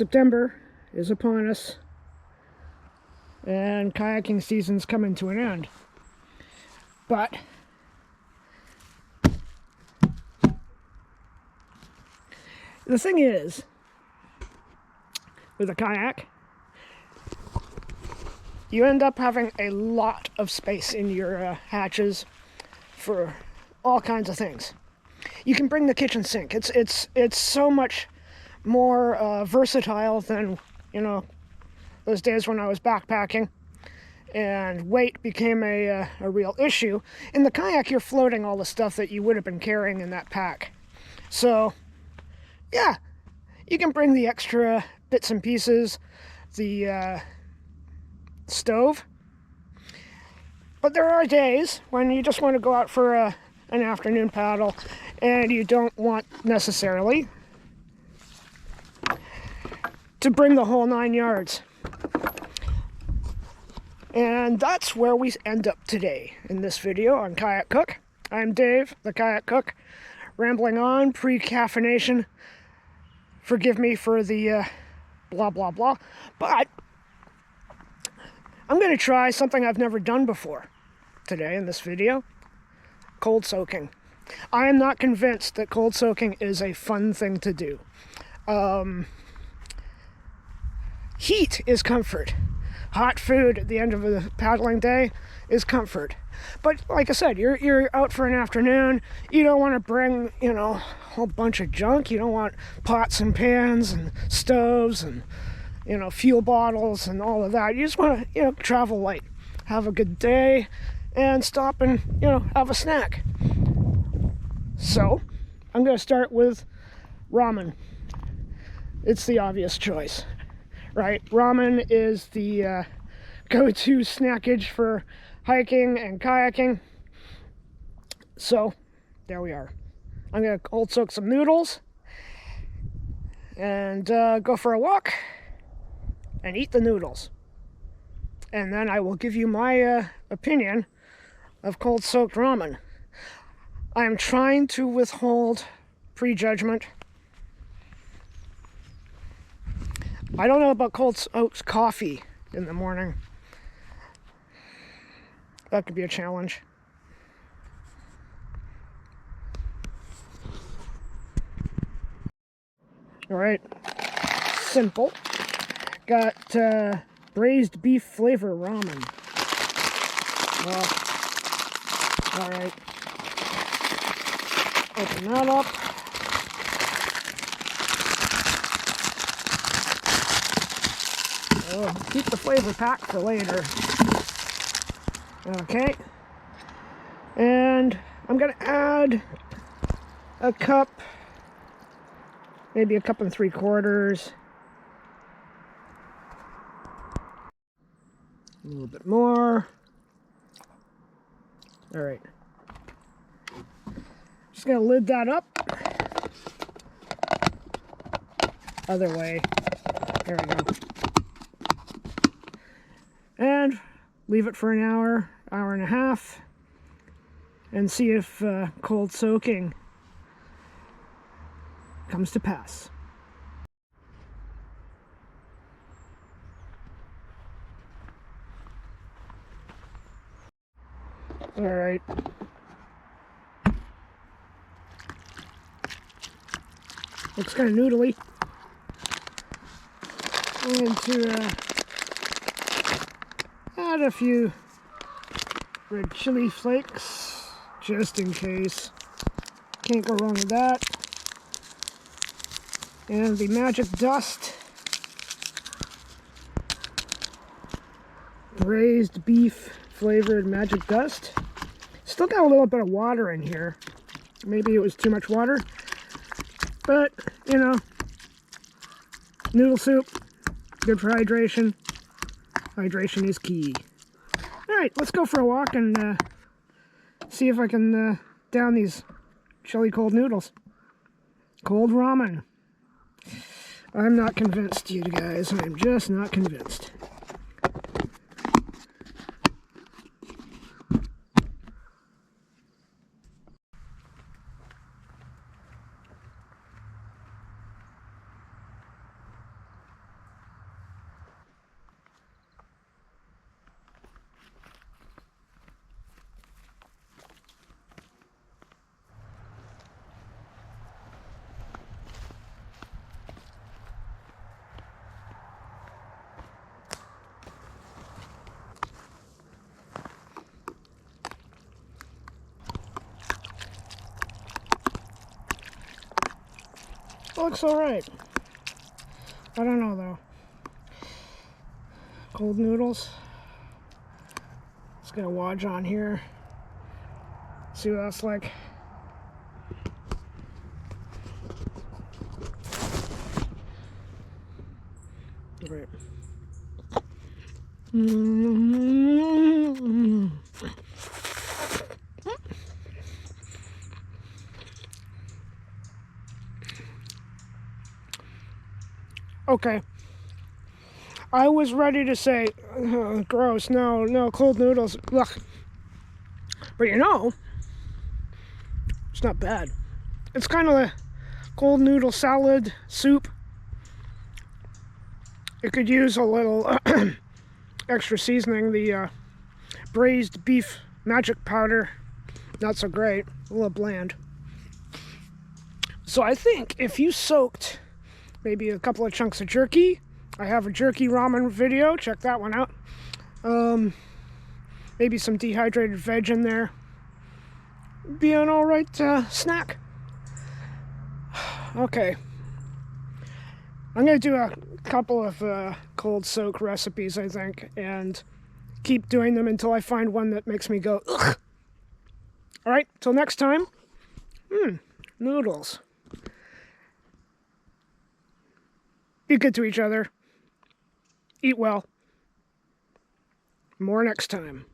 September is upon us, and kayaking season's coming to an end. But the thing is, with a kayak, you end up having a lot of space in your hatches for all kinds of things. You can bring the kitchen sink. It's so much more versatile than, you know, those days when I was backpacking and weight became a real issue. In the kayak, you're floating all the stuff that you would have been carrying in that pack. So, yeah, you can bring the extra bits and pieces, the stove. But there are days when you just want to go out for an afternoon paddle and you don't want necessarily to bring the whole 9 yards. And that's where we end up today in this video on Kayak Cook. I'm Dave, the Kayak Cook, rambling on, pre-caffeination. Forgive me for the blah blah blah, but I'm going to try something I've never done before today in this video: cold soaking. I am not convinced that cold soaking is a fun thing to do. Heat is comfort. Hot food at the end of a paddling day is comfort. But like I said, you're out for an afternoon. You don't want to bring, you know, a whole bunch of junk. You don't want pots and pans and stoves and, you know, fuel bottles and all of that. You just want to, you know, travel light, have a good day, and stop and, you know, have a snack. So, I'm going to start with ramen. It's the obvious choice, right? Ramen is the go-to snackage for hiking and kayaking. So, there we are. I'm going to cold soak some noodles and go for a walk and eat the noodles. And then I will give you my opinion of cold soaked ramen. I am trying to withhold prejudgment. I don't know about cold soaked coffee in the morning. That could be a challenge. All right, simple. Got braised beef flavor ramen. Well, all right. Open that up. Oh, keep the flavor pack for later. Okay. And I'm going to add a cup, maybe a cup and 3/4. A little bit more. All right. Just going to lid that up. Other way. There we go. And leave it for an hour, hour and a half, and see if cold soaking comes to pass. All right. Looks kind of noodly. I'm going to add a few red chili flakes, just in case. Can't go wrong with that. And the magic dust. Braised beef flavored magic dust. Still got a little bit of water in here. Maybe it was too much water. But, you know, noodle soup, good for hydration. Hydration is key. Alright, let's go for a walk and see if I can down these chili cold noodles. Cold ramen. I'm not convinced, you guys. I'm just not convinced. Looks alright. I don't know though. Cold noodles. Let's get a Wodge on here. See what that's like. Right. Okay. I was ready to say, gross, no, cold noodles, ugh. But you know, it's not bad. It's kind of a cold noodle salad soup. It could use a little extra seasoning. The braised beef magic powder, not so great, a little bland. So I think if you soaked maybe a couple of chunks of jerky, I have a jerky ramen video, check that one out. Maybe some dehydrated veg in there. Be an alright snack. Okay. I'm going to do a couple of cold soak recipes, I think, and keep doing them until I find one that makes me go, ugh. Alright, till next time. Noodles. Be good to each other. Eat well. More next time.